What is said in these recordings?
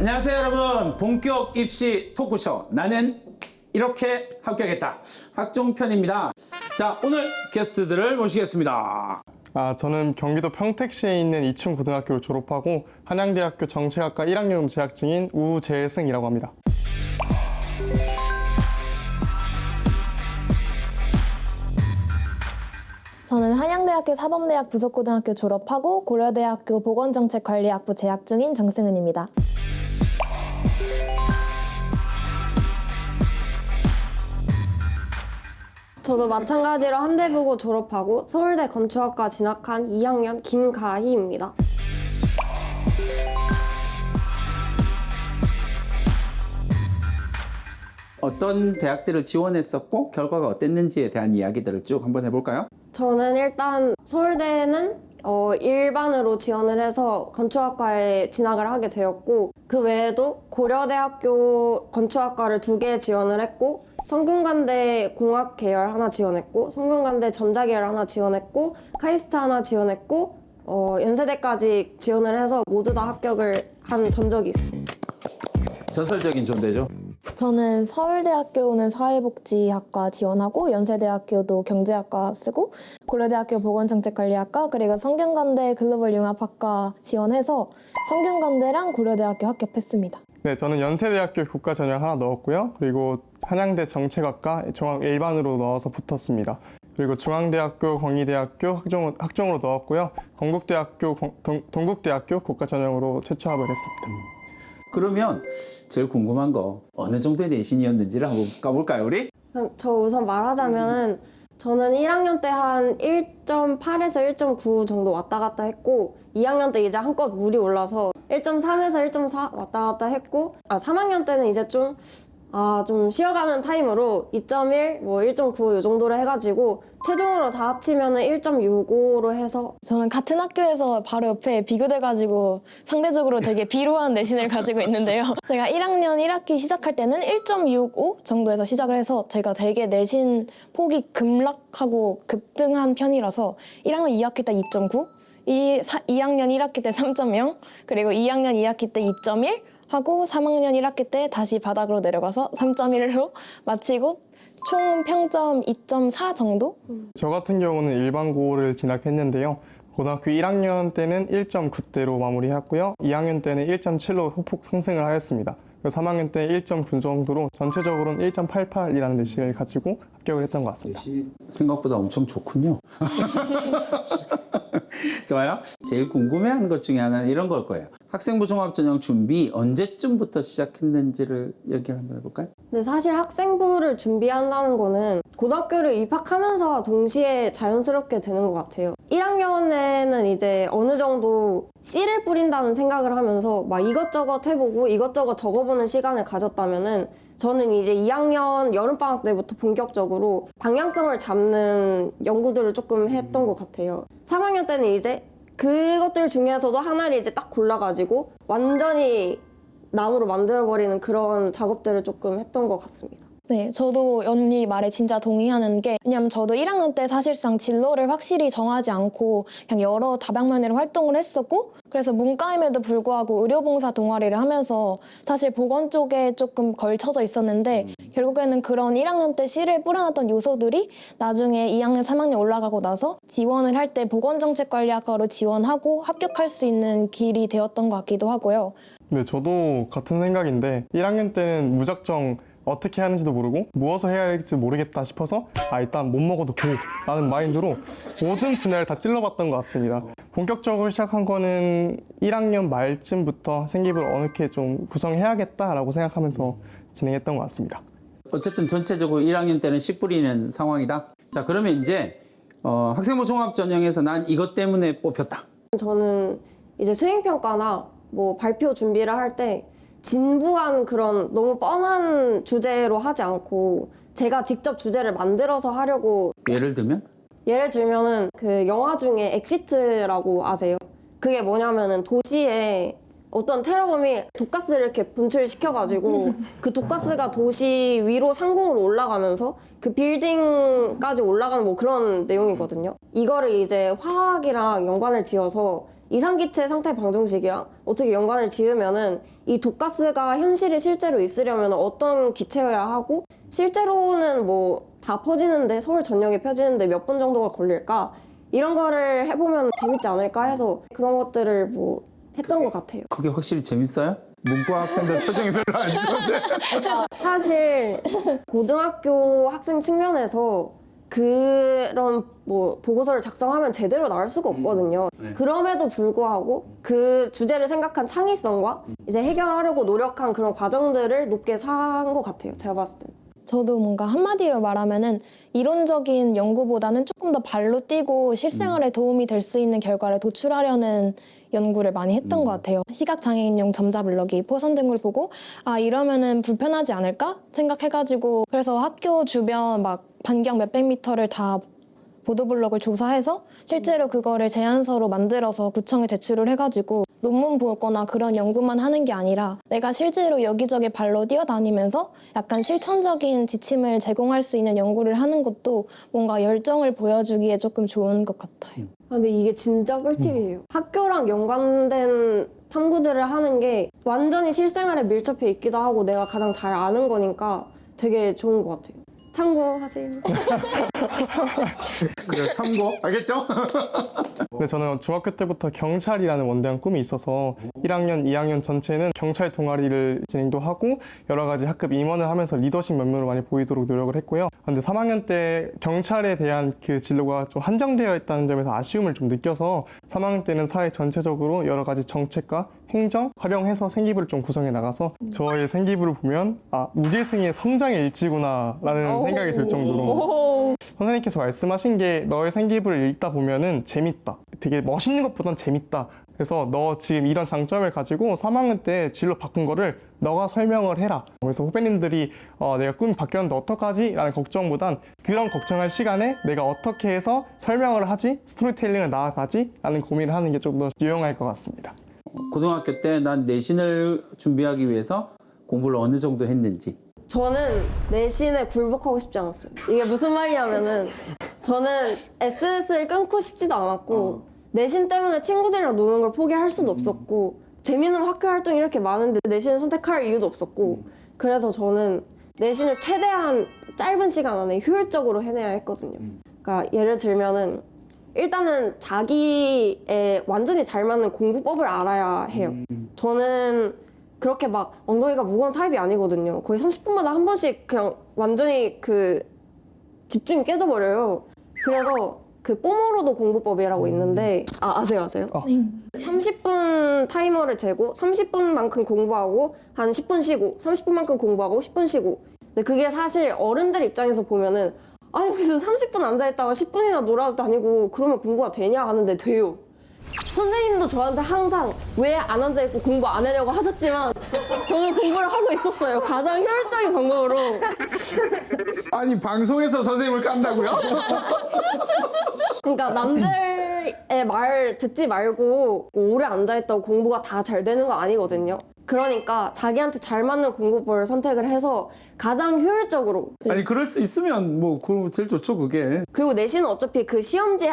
안녕하세요 여러분. 본격 입시 토크쇼 나는 이렇게 합격했다 학종편입니다. 자, 오늘 게스트들을 모시겠습니다. 저는 경기도 평택시에 있는 이춘 고등학교를 졸업하고 한양대학교 정책학과 1학년 재학 중인 우재승이라고 합니다. 저는 한양대학교 사범대학 부속고등학교 졸업하고 고려대학교 보건정책관리학부 재학 중인 정승은입니다. 저도 마찬가지로 한대부고 졸업하고 서울대 건축학과 진학한 2학년 김가희입니다. 어떤 대학들을 지원했었고 결과가 어땠는지에 대한 이야기들을 쭉 한번 해볼까요? 저는 일단 서울대는 일반으로 지원을 해서 건축학과에 진학을 하게 되었고, 그 외에도 고려대학교 건축학과를 2개 지원을 했고, 성균관대 공학 계열 하나 지원했고, 성균관대 전자 계열 하나 지원했고, 카이스트 하나 지원했고, 연세대까지 지원을 해서 모두 다 합격을 한 전적이 있습니다. 전설적인 존재죠. 저는 서울대학교는 사회복지학과 지원하고 연세대학교도 경제학과 쓰고 고려대학교 보건정책관리학과 그리고 성균관대 글로벌융합학과 지원해서 성균관대랑 고려대학교 합격했습니다. 네, 저는 연세대학교 교과 전형 하나 넣었고요. 그리고 한양대 정책학과 종합 일반으로 넣어서 붙었습니다. 그리고 중앙대학교, 광희대학교 학종으로 넣었고요. 동국대학교 교과 전형으로 최초 합을 했습니다. 그러면 제일 궁금한 거 어느 정도의 내신이었는지를 한번 까볼까요 우리? 저 우선 말하자면은 저는 1학년 때 한 1.8에서 1.9 정도 왔다 갔다 했고 2학년 때 이제 한껏 물이 올라서 1.3에서 1.4 왔다 갔다 했고 3학년 때는 이제 좀 쉬어가는 타임으로 2.1, 1.9 이 정도로 해가지고 최종으로 다 합치면은 1.65로 해서 저는 같은 학교에서 바로 옆에 비교돼가지고 상대적으로 되게 비루한 내신을 가지고 있는데요. 제가 1학년 1학기 시작할 때는 1.65 정도에서 시작을 해서 제가 되게 내신 폭이 급락하고 급등한 편이라서 1학년 2학기 때 2.9, 2학년 1학기 때 3.0, 그리고 2학년 2학기 때 2.1 하고 3학년 1학기 때 다시 바닥으로 내려가서 3.1로 마치고 총 평점 2.4 정도? 저 같은 경우는 일반고를 진학했는데요. 고등학교 1학년 때는 1.9대로 마무리했고요. 2학년 때는 1.7로 소폭 상승을 하였습니다. 3학년 때 1.9 정도로 전체적으로는 1.88이라는 내신을 가지고 합격을 했던 것 같습니다. 생각보다 엄청 좋군요. 좋아요. 제일 궁금해하는 것 중에 하나는 이런 걸 거예요. 학생부 종합전형 준비 언제쯤부터 시작했는지를 얘기를 한번 해볼까요? 근데 사실 학생부를 준비한다는 거는 고등학교를 입학하면서 동시에 자연스럽게 되는 것 같아요. 1학년에는 이제 어느 정도 씨를 뿌린다는 생각을 하면서 막 이것저것 해보고 이것저것 적어보는 시간을 가졌다면은 저는 이제 2학년 여름방학 때부터 본격적으로 방향성을 잡는 연구들을 조금 했던 것 같아요. 3학년 때는 이제 그것들 중에서도 하나를 이제 딱 골라가지고 완전히 나무로 만들어버리는 그런 작업들을 조금 했던 것 같습니다. 네, 저도 언니 말에 진짜 동의하는 게 왜냐면 저도 1학년 때 사실상 진로를 확실히 정하지 않고 그냥 여러 다방면으로 활동을 했었고 그래서 문과임에도 불구하고 의료봉사 동아리를 하면서 사실 보건 쪽에 조금 걸쳐져 있었는데 결국에는 그런 1학년 때 씨를 뿌려놨던 요소들이 나중에 2학년, 3학년 올라가고 나서 지원을 할 때 보건정책관리학과로 지원하고 합격할 수 있는 길이 되었던 것 같기도 하고요. 네, 저도 같은 생각인데 1학년 때는 무작정 어떻게 하는지도 모르고 무엇을 해야 할지 모르겠다 싶어서 일단 못 먹어도 고 라는 마인드로 모든 분야를 다 찔러봤던 것 같습니다. 본격적으로 시작한 거는 1학년 말쯤부터 생기부를 어떻게 좀 구성해야겠다라고 생각하면서 진행했던 것 같습니다. 어쨌든 전체적으로 1학년 때는 씨 뿌리는 상황이다. 자, 그러면 이제 학생부 종합전형에서 난 이것 때문에 뽑혔다. 저는 이제 수행평가나 발표 준비를 할 때 진부한 그런 너무 뻔한 주제로 하지 않고 제가 직접 주제를 만들어서 하려고. 예를 들면은 그 영화 중에 엑시트라고 아세요? 그게 뭐냐면은 도시에 어떤 테러범이 독가스를 이렇게 분출시켜가지고 그 독가스가 도시 위로 상공으로 올라가면서 그 빌딩까지 올라가는 그런 내용이거든요. 이거를 이제 화학이랑 연관을 지어서 이상기체 상태 방정식이랑 어떻게 연관을 지으면은 이 독가스가 현실에 실제로 있으려면 어떤 기체여야 하고 실제로는 뭐 다 퍼지는데 서울 전역에 펴지는데 몇 분 정도가 걸릴까 이런 거를 해보면 재밌지 않을까 해서 그런 것들을 뭐 했던 것 같아요. 그게 확실히 재밌어요? 문과 학생들 표정이 별로 안 좋은데. 사실 고등학교 학생 측면에서 그런 뭐 보고서를 작성하면 제대로 나올 수가 없거든요. 그럼에도 불구하고 그 주제를 생각한 창의성과 이제 해결하려고 노력한 그런 과정들을 높게 산 것 같아요. 제가 봤을 때. 저도 뭔가 한마디로 말하면은 이론적인 연구보다는 조금 더 발로 뛰고 실생활에 도움이 될 수 있는 결과를 도출하려는 연구를 많이 했던 것 같아요. 시각장애인용 점자블럭이 포선된 걸 보고 아 이러면은 불편하지 않을까 생각해가지고 그래서 학교 주변 막 반경 몇백 미터를 다 보도블럭을 조사해서 실제로 그거를 제안서로 만들어서 구청에 제출을 해가지고 논문 보거나 그런 연구만 하는 게 아니라 내가 실제로 여기저기 발로 뛰어다니면서 약간 실천적인 지침을 제공할 수 있는 연구를 하는 것도 뭔가 열정을 보여주기에 조금 좋은 것 같아요. 근데 이게 진짜 꿀팁이에요. 학교랑 연관된 탐구들을 하는 게 완전히 실생활에 밀접해 있기도 하고 내가 가장 잘 아는 거니까 되게 좋은 것 같아요. 참고하세요. 그래, 참고. 알겠죠? 근데 저는 중학교 때부터 경찰이라는 원대한 꿈이 있어서 1학년, 2학년 전체는 경찰 동아리를 진행도 하고 여러 가지 학급 임원을 하면서 리더십 면모를 많이 보이도록 노력을 했고요. 근데 3학년 때 경찰에 대한 그 진로가 좀 한정되어 있다는 점에서 아쉬움을 좀 느껴서 3학년 때는 사회 전체적으로 여러 가지 정책과 행정 활용해서 생기부를 좀 구성해 나가서 저의 생기부를 보면 아 우재승의 성장의 일지구나 라는 생각이 들 정도로 선생님께서 말씀하신 게 너의 생기부를 읽다 보면은 재밌다. 되게 멋있는 것보단 재밌다. 그래서 너 지금 이런 장점을 가지고 3학년 때 진로 바꾼 거를 너가 설명을 해라. 그래서 후배님들이 내가 꿈이 바뀌었는데 어떡하지? 라는 걱정보단 그런 걱정할 시간에 내가 어떻게 해서 설명을 하지? 스토리텔링을 나아가지? 라는 고민을 하는 게 좀 더 유용할 것 같습니다. 고등학교 때 난 내신을 준비하기 위해서 공부를 어느 정도 했는지. 저는 내신에 굴복하고 싶지 않았어요. 이게 무슨 말이냐면은 저는 SS를 끊고 싶지도 않았고 내신 때문에 친구들이랑 노는 걸 포기할 수도 없었고 재밌는 학교 활동이 이렇게 많은데 내신을 선택할 이유도 없었고 그래서 저는 내신을 최대한 짧은 시간 안에 효율적으로 해내야 했거든요. 그러니까 예를 들면은 일단은 자기의 완전히 잘 맞는 공부법을 알아야 해요. 저는 그렇게 막 엉덩이가 무거운 타입이 아니거든요. 거의 30분마다 한 번씩 그냥 완전히 그 집중이 깨져버려요. 그래서 그 뽀모로도 공부법이라고 있는데 아세요? 30분 타이머를 재고 30분만큼 공부하고 한 10분 쉬고 30분만큼 공부하고 10분 쉬고 근데 그게 사실 어른들 입장에서 보면은 아니 무슨 30분 앉아있다가 10분이나 놀아다니고 그러면 공부가 되냐 하는데 돼요. 선생님도 저한테 항상 왜 안 앉아있고 공부 안 하려고 하셨지만 저는 공부를 하고 있었어요. 가장 효율적인 방법으로. 아니, 방송에서 선생님을 깐다고요? 그러니까 남들의 말 듣지 말고 오래 앉아있다고 공부가 다 잘 되는 거 아니거든요. 그러니까 자기한테 잘 맞는 공부법을 선택을 해서 가장 효율적으로 아니, 그럴 수 있으면 뭐 그럼 제일 좋죠, 그게. 그리고 내신은 어차피 그 시험지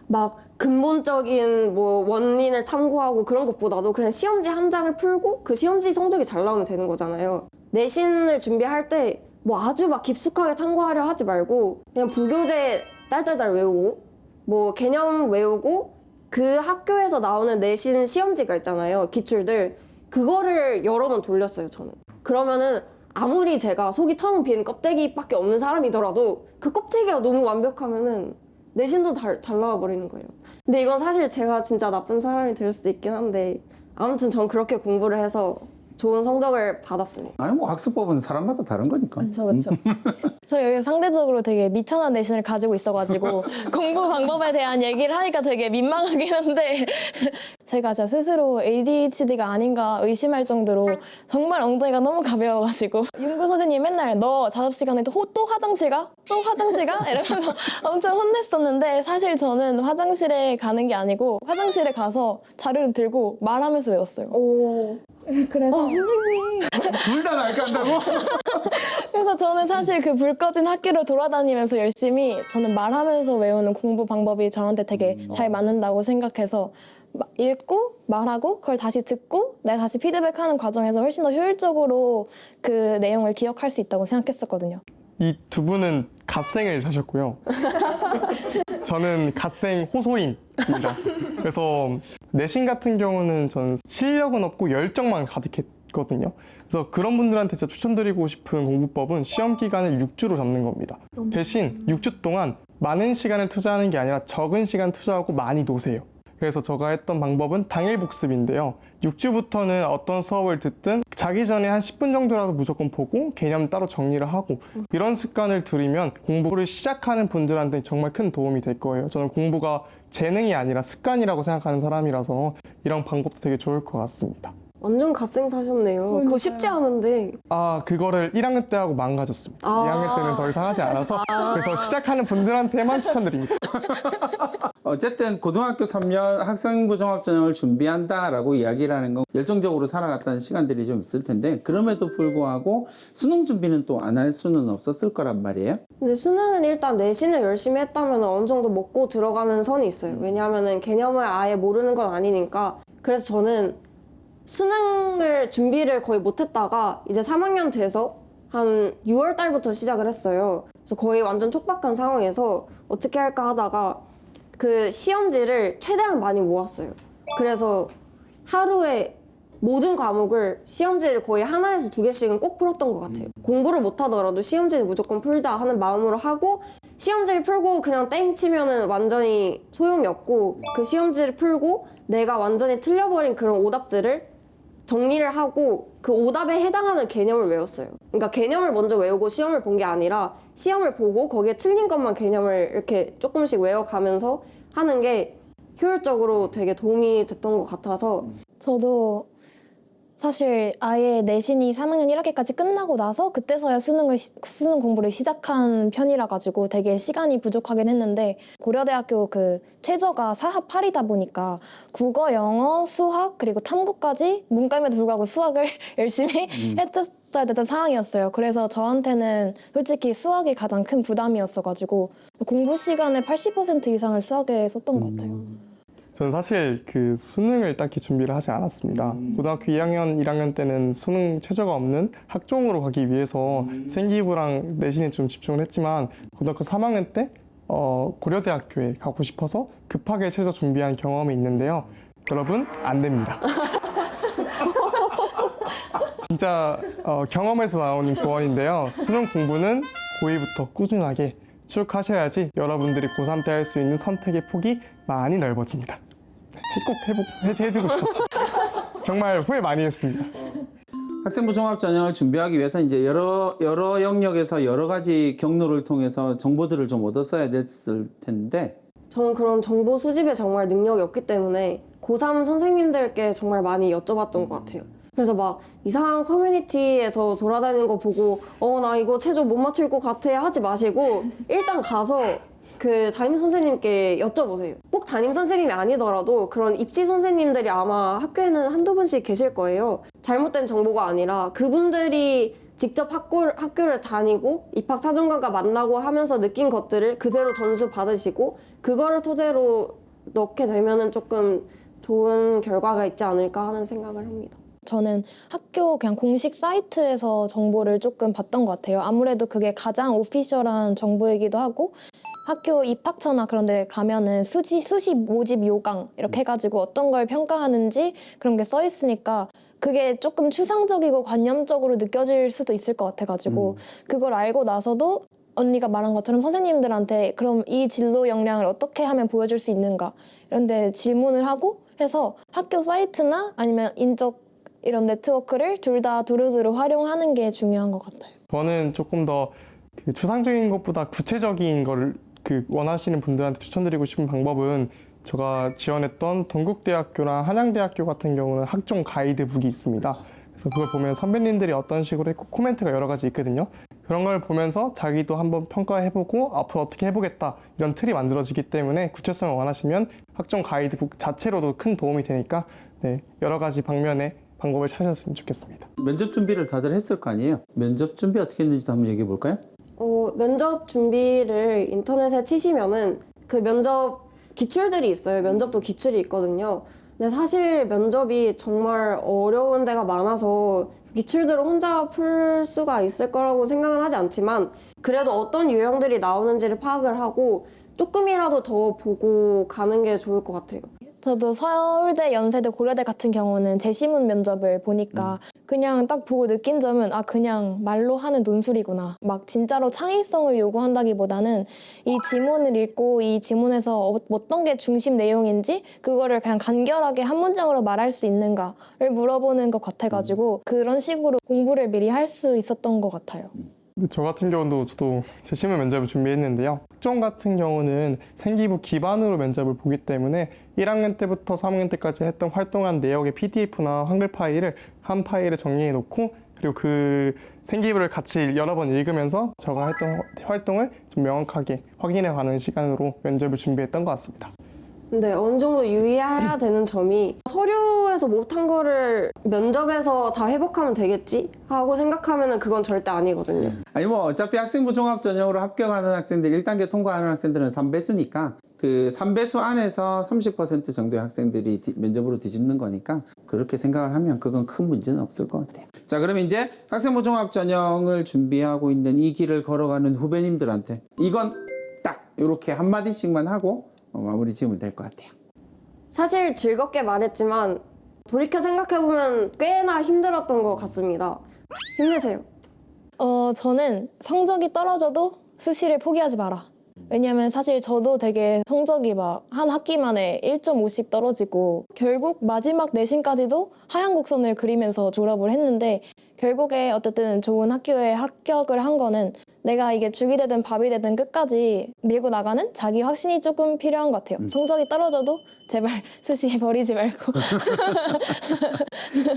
막 근본적인 뭐 원인을 탐구하고 그런 것보다도 그냥 시험지 한 장을 풀고 그 시험지 성적이 잘 나오면 되는 거잖아요. 내신을 준비할 때 뭐 아주 막 깊숙하게 탐구하려 하지 말고 그냥 부교재 딸딸딸 외우고 뭐 개념 외우고 그 학교에서 나오는 내신 시험지가 있잖아요. 기출들. 그거를 여러 번 돌렸어요, 저는. 그러면은 아무리 제가 속이 텅 빈 껍데기밖에 없는 사람이더라도 그 껍데기가 너무 완벽하면은 내신도 잘 나와버리는 거예요. 근데 이건 사실 제가 진짜 나쁜 사람이 될 수도 있긴 한데 아무튼 전 그렇게 공부를 해서 좋은 성적을 받았습니다. 아니, 뭐 학습법은 사람마다 다른 거니까. 그렇죠. 저 여기 상대적으로 되게 미천한 내신을 가지고 있어가지고 공부 방법에 대한 얘기를 하니까 되게 민망하긴 한데 제가 진짜 스스로 ADHD가 아닌가 의심할 정도로 정말 엉덩이가 너무 가벼워가지고 윤구 선생님이 맨날 너 작업 시간에 또 화장실 가? 또 화장실 가? 이러면서 엄청 혼냈었는데 사실 저는 화장실에 가는 게 아니고 화장실에 가서 자료를 들고 말하면서 외웠어요. 그래서 선생님. 둘 다 날간다고? 그래서 저는 사실 그 불 꺼진 학교를 돌아다니면서 열심히 저는 말하면서 외우는 공부 방법이 저한테 되게 잘 맞는다고 생각해서 읽고 말하고 그걸 다시 듣고 내가 다시 피드백하는 과정에서 훨씬 더 효율적으로 그 내용을 기억할 수 있다고 생각했었거든요. 이 두 분은 갓생을 사셨고요. 저는 갓생 호소인입니다. 그래서 내신 같은 경우는 저는 실력은 없고 열정만 가득했거든요. 그래서 그런 분들한테 진짜 추천드리고 싶은 공부법은 시험 기간을 6주로 잡는 겁니다. 대신 6주 동안 많은 시간을 투자하는 게 아니라 적은 시간 투자하고 많이 노세요. 그래서 제가 했던 방법은 당일 복습인데요. 6주부터는 어떤 수업을 듣든 자기 전에 한 10분 정도라도 무조건 보고 개념 따로 정리를 하고 이런 습관을 들이면 공부를 시작하는 분들한테 정말 큰 도움이 될 거예요. 저는 공부가 재능이 아니라 습관이라고 생각하는 사람이라서 이런 방법도 되게 좋을 것 같습니다. 완전 갓생 사셨네요. 그거 쉽지 않은데. 그거를 1학년 때 하고 망가졌습니다. 2학년 때는 더 이상 하지 않아서 그래서 시작하는 분들한테만 추천드립니다. 어쨌든 고등학교 3년 학생부 종합전형을 준비한다라고 이야기를 하는 건 열정적으로 살아갔다는 시간들이 좀 있을 텐데 그럼에도 불구하고 수능 준비는 또 안 할 수는 없었을 거란 말이에요. 근데 수능은 일단 내신을 열심히 했다면 어느 정도 먹고 들어가는 선이 있어요. 왜냐하면 개념을 아예 모르는 건 아니니까. 그래서 저는 수능을 준비를 거의 못했다가 이제 3학년 돼서 한 6월 달부터 시작을 했어요. 그래서 거의 완전 촉박한 상황에서 어떻게 할까 하다가 그 시험지를 최대한 많이 모았어요. 그래서 하루에 모든 과목을 시험지를 거의 하나에서 2개씩은 꼭 풀었던 것 같아요. 공부를 못하더라도 시험지를 무조건 풀자 하는 마음으로 하고 시험지를 풀고 그냥 땡 치면은 완전히 소용이 없고 그 시험지를 풀고 내가 완전히 틀려버린 그런 오답들을 정리를 하고 그 오답에 해당하는 개념을 외웠어요. 그러니까 개념을 먼저 외우고 시험을 본 게 아니라 시험을 보고 거기에 틀린 것만 개념을 이렇게 조금씩 외워가면서 하는 게 효율적으로 되게 도움이 됐던 것 같아서 저도 사실 아예 내신이 3학년 1학기까지 끝나고 나서 그때서야 수능 공부를 시작한 편이라 가지고 되게 시간이 부족하긴 했는데 고려대학교 그 최저가 4합 8이다 보니까 국어, 영어, 수학 그리고 탐구까지 문과임에도 불구하고 수학을 열심히 했었어야 됐던 상황이었어요. 그래서 저한테는 솔직히 수학이 가장 큰 부담이었어가지고 공부 시간의 80% 이상을 수학에 썼던 것 같아요. 저는 사실 그 수능을 딱히 준비를 하지 않았습니다. 고등학교 2학년, 1학년 때는 수능 최저가 없는 학종으로 가기 위해서 생기부랑 내신에 좀 집중을 했지만 고등학교 3학년 때 고려대학교에 가고 싶어서 급하게 최저 준비한 경험이 있는데요. 여러분, 안 됩니다. 진짜 경험에서 나오는 조언인데요. 수능 공부는 고2부터 꾸준하게 쭉 하셔야지 여러분들이 고3 때 할 수 있는 선택의 폭이 많이 넓어집니다. 꼭 해주고 싶었어요. 정말 후회 많이 했습니다. 학생부 종합전형을 준비하기 위해서 이제 여러 영역에서 여러 가지 경로를 통해서 정보들을 좀 얻었어야 됐을 텐데 저는 그런 정보 수집에 정말 능력이 없기 때문에 고3 선생님들께 정말 많이 여쭤봤던 것 같아요. 그래서 막 이상한 커뮤니티에서 돌아다니는 거 보고 나 이거 최저 못 맞출 것 같아 하지 마시고 일단 가서 그 담임 선생님께 여쭤보세요. 꼭 담임 선생님이 아니더라도 그런 입시 선생님들이 아마 학교에는 한두 분씩 계실 거예요. 잘못된 정보가 아니라 그분들이 직접 학교를 다니고 입학사정관과 만나고 하면서 느낀 것들을 그대로 전수 받으시고 그거를 토대로 넣게 되면은 조금 좋은 결과가 있지 않을까 하는 생각을 합니다. 저는 학교 그냥 공식 사이트에서 정보를 조금 봤던 것 같아요. 아무래도 그게 가장 오피셜한 정보이기도 하고 학교 입학처나 그런 데 가면은 수시 모집 요강 이렇게 해가지고 어떤 걸 평가하는지 그런 게 써 있으니까 그게 조금 추상적이고 관념적으로 느껴질 수도 있을 것 같아가지고 그걸 알고 나서도 언니가 말한 것처럼 선생님들한테 그럼 이 진로 역량을 어떻게 하면 보여줄 수 있는가 이런 데 질문을 하고 해서 학교 사이트나 아니면 인적 이런 네트워크를 둘 다 두루두루 활용하는 게 중요한 것 같아요. 저는 조금 더 그 추상적인 것보다 구체적인 거를 원하시는 분들한테 추천드리고 싶은 방법은 제가 지원했던 동국대학교랑 한양대학교 같은 경우는 학종 가이드북이 있습니다. 그래서 그걸 보면 선배님들이 어떤 식으로 했고 코멘트가 여러 가지 있거든요. 그런 걸 보면서 자기도 한번 평가해보고 앞으로 어떻게 해보겠다 이런 틀이 만들어지기 때문에 구체성을 원하시면 학종 가이드북 자체로도 큰 도움이 되니까 여러 가지 방면에 방법을 찾으셨으면 좋겠습니다. 면접 준비를 다들 했을 거 아니에요? 면접 준비 어떻게 했는지도 한번 얘기해 볼까요? 면접 준비를 인터넷에 치시면은 그 면접 기출들이 있어요. 면접도 기출이 있거든요. 근데 사실 면접이 정말 어려운 데가 많아서 기출들을 혼자 풀 수가 있을 거라고 생각은 하지 않지만 그래도 어떤 유형들이 나오는지를 파악을 하고 조금이라도 더 보고 가는 게 좋을 것 같아요. 저도 서울대, 연세대, 고려대 같은 경우는 제시문 면접을 보니까 그냥 딱 보고 느낀 점은 그냥 말로 하는 논술이구나. 막 진짜로 창의성을 요구한다기보다는 이 지문을 읽고 이 지문에서 어떤 게 중심 내용인지 그거를 그냥 간결하게 한 문장으로 말할 수 있는가를 물어보는 것 같아가지고 그런 식으로 공부를 미리 할 수 있었던 것 같아요. 저 같은 경우도 저도 제시문 면접을 준비했는데요. 학종 같은 경우는 생기부 기반으로 면접을 보기 때문에 1학년 때부터 3학년 때까지 했던 활동한 내역의 PDF나 한글 파일을 한 파일에 정리해 놓고 그리고 그 생기부를 같이 여러 번 읽으면서 제가 했던 활동을 좀 명확하게 확인해 가는 시간으로 면접을 준비했던 것 같습니다. 근데 어느 정도 유의해야 되는 점이 서류에서 못한 거를 면접에서 다 회복하면 되겠지? 하고 생각하면은 그건 절대 아니거든요. 아니 뭐 어차피 학생부 종합 전형으로 합격하는 학생들 1단계 통과하는 학생들은 3배수니까 그 3배수 안에서 30% 정도의 학생들이 면접으로 뒤집는 거니까 그렇게 생각을 하면 그건 큰 문제는 없을 것 같아요. 자, 그럼 이제 학생부 종합 전형을 준비하고 있는 이 길을 걸어가는 후배님들한테 이건 딱 이렇게 한마디씩만 하고 마무리 지으면 될 것 같아요. 사실 즐겁게 말했지만 돌이켜 생각해보면 꽤나 힘들었던 것 같습니다. 힘내세요. 저는 성적이 떨어져도 수시를 포기하지 마라. 왜냐면 사실 저도 되게 성적이 막 한 학기 만에 1.5씩 떨어지고 결국 마지막 내신까지도 하얀 곡선을 그리면서 졸업을 했는데 결국에 어쨌든 좋은 학교에 합격을 한 거는 내가 이게 죽이 되든 밥이 되든 끝까지 밀고 나가는 자기 확신이 조금 필요한 것 같아요. 성적이 떨어져도 제발 수시 버리지 말고.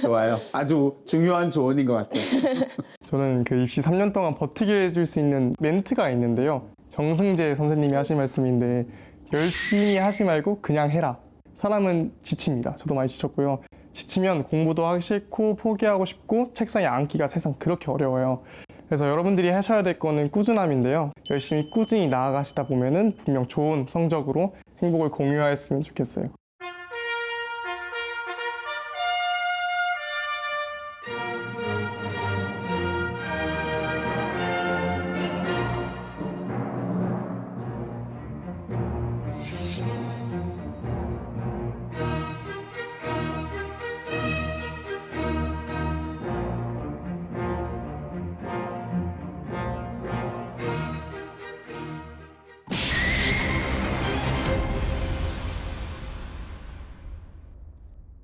좋아요. 아주 중요한 조언인 것 같아요. 저는 그 입시 3년 동안 버티게 해줄 수 있는 멘트가 있는데요. 정승재 선생님이 하신 말씀인데 열심히 하지 말고 그냥 해라. 사람은 지칩니다. 저도 많이 지쳤고요. 지치면 공부도 하기 싫고 포기하고 싶고 책상에 앉기가 세상 그렇게 어려워요. 그래서 여러분들이 하셔야 될 거는 꾸준함인데요. 열심히 꾸준히 나아가시다 보면은 분명 좋은 성적으로 행복을 공유하였으면 좋겠어요.